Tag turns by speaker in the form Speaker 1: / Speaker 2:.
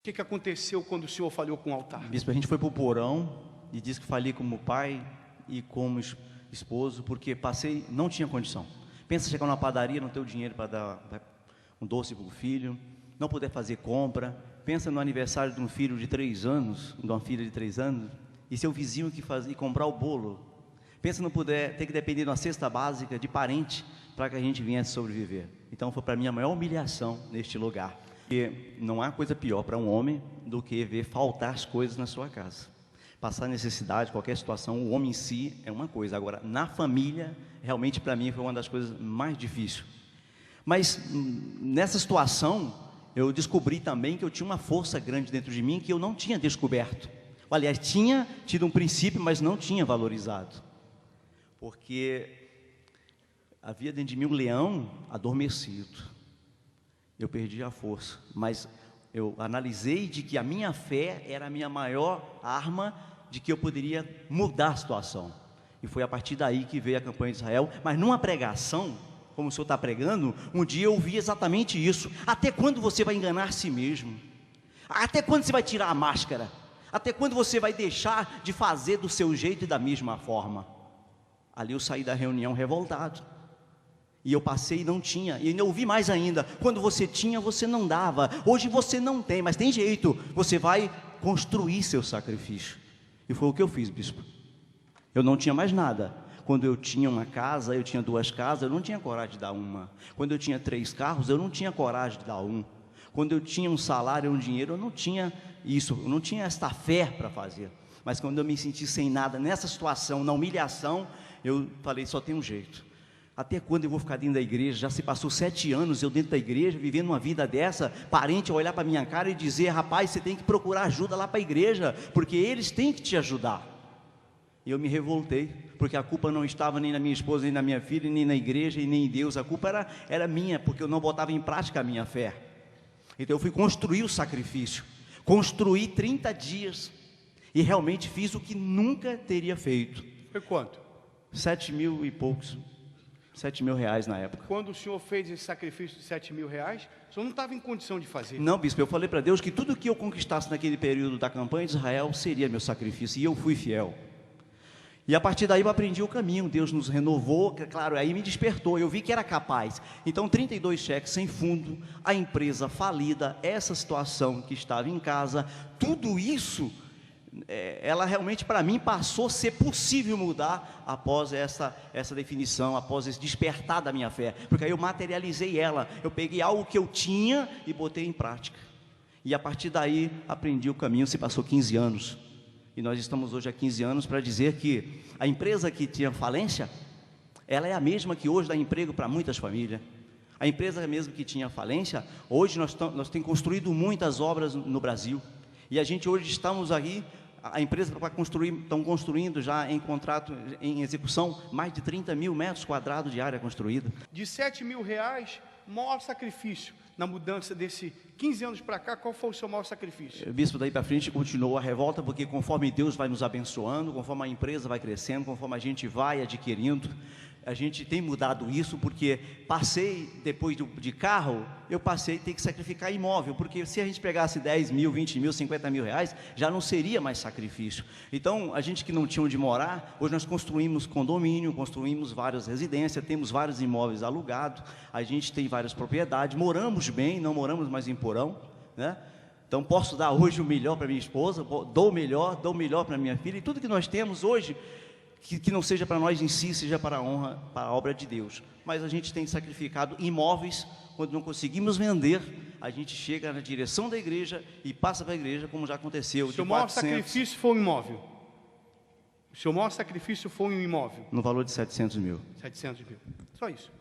Speaker 1: O que aconteceu quando o senhor falhou com o altar?
Speaker 2: Bispo, a gente foi para o porão e disse que falhei como pai e como esposo, porque não tinha condição. Pensa chegar numa padaria, não ter o dinheiro para dar um doce para o filho, não poder fazer compra. Pensa no aniversário de um filho de 3 anos, de uma filha de 3 anos, e seu vizinho que fazia comprar o bolo. Pensa não poder ter que depender de uma cesta básica de parente para que a gente viesse sobreviver. Então foi para mim a maior humilhação neste lugar. Porque não há coisa pior para um homem do que ver faltar as coisas na sua casa. Passar necessidade, qualquer situação, o homem em si é uma coisa. Agora, na família, realmente para mim foi uma das coisas mais difíceis. Mas nessa situação, eu descobri também que eu tinha uma força grande dentro de mim que eu não tinha descoberto. Aliás, tinha tido um princípio, mas não tinha valorizado. Porque havia dentro de mim um leão adormecido. Eu perdi a força, mas eu analisei de que a minha fé era a minha maior arma de que eu poderia mudar a situação. E foi a partir daí que veio a campanha de Israel. Mas numa pregação, como o senhor está pregando, um dia eu ouvi exatamente isso. Até quando você vai enganar a si mesmo? Até quando você vai tirar a máscara? Até quando você vai deixar de fazer do seu jeito e da mesma forma? Ali eu saí da reunião revoltado. E eu passei e não tinha, e ainda ouvi mais ainda, quando você tinha, você não dava, hoje você não tem, mas tem jeito, você vai construir seu sacrifício. E foi o que eu fiz, bispo. Eu não tinha mais nada. Quando eu tinha uma casa, eu tinha 2 casas, eu não tinha coragem de dar uma. Quando eu tinha 3 carros, eu não tinha coragem de dar um. Quando eu tinha um salário, um dinheiro, eu não tinha isso, eu não tinha esta fé para fazer. Mas quando eu me senti sem nada, nessa situação, na humilhação, eu falei, só tem um jeito. Até quando eu vou ficar dentro da igreja? Já se passou 7 anos eu dentro da igreja, vivendo uma vida dessa, parente olhar para a minha cara e dizer, rapaz, você tem que procurar ajuda lá para a igreja, porque eles têm que te ajudar. E eu me revoltei, porque a culpa não estava nem na minha esposa, nem na minha filha, nem na igreja, e nem em Deus. A culpa era minha, porque eu não botava em prática a minha fé. Então eu fui construir o sacrifício, construí 30 dias, e realmente fiz o que nunca teria feito.
Speaker 1: Foi quanto?
Speaker 2: 7.000 e poucos. 7.000 reais na época.
Speaker 1: Quando o senhor fez esse sacrifício de 7.000 reais, o senhor não estava em condição de fazer?
Speaker 2: Não, bispo, eu falei para Deus que tudo que eu conquistasse naquele período da campanha de Israel seria meu sacrifício, e eu fui fiel. E a partir daí eu aprendi o caminho, Deus nos renovou, claro, aí me despertou, eu vi que era capaz. Então 32 cheques sem fundo, a empresa falida, essa situação que estava em casa, tudo isso, ela realmente para mim passou a ser possível mudar após essa definição, após esse despertar da minha fé, porque aí eu materializei ela, eu peguei algo que eu tinha e botei em prática, e a partir daí aprendi o caminho. Se passou 15 anos, e nós estamos hoje há 15 anos para dizer que a empresa que tinha falência, ela é a mesma que hoje dá emprego para muitas famílias. A empresa mesmo que tinha falência, hoje nós temos construído muitas obras no Brasil, e a gente hoje estamos aqui. A empresa para construir, estão construindo já em contrato, em execução, mais de 30.000 metros quadrados de área construída.
Speaker 1: De 7.000 reais, maior sacrifício na mudança desse 15 anos para cá, qual foi o seu maior sacrifício?
Speaker 2: Bispo, daí para frente continuou a revolta, porque conforme Deus vai nos abençoando, conforme a empresa vai crescendo, conforme a gente vai adquirindo, a gente tem mudado isso, porque depois de carro, eu passei a ter que sacrificar imóvel, porque se a gente pegasse 10.000, 20.000, 50.000 reais, já não seria mais sacrifício. Então, a gente que não tinha onde morar, hoje nós construímos condomínio, construímos várias residências, temos vários imóveis alugados, a gente tem várias propriedades, moramos bem, não moramos mais em porão, né? Então, posso dar hoje o melhor para minha esposa, dou o melhor para minha filha, e tudo que nós temos hoje, que não seja para nós em si, seja para a honra, para a obra de Deus. Mas a gente tem sacrificado imóveis, quando não conseguimos vender, a gente chega na direção da igreja e passa para a igreja, como já aconteceu.
Speaker 1: O seu maior sacrifício foi um imóvel? O seu maior sacrifício foi um imóvel?
Speaker 2: No valor de 700 mil.
Speaker 1: 700 mil, só isso.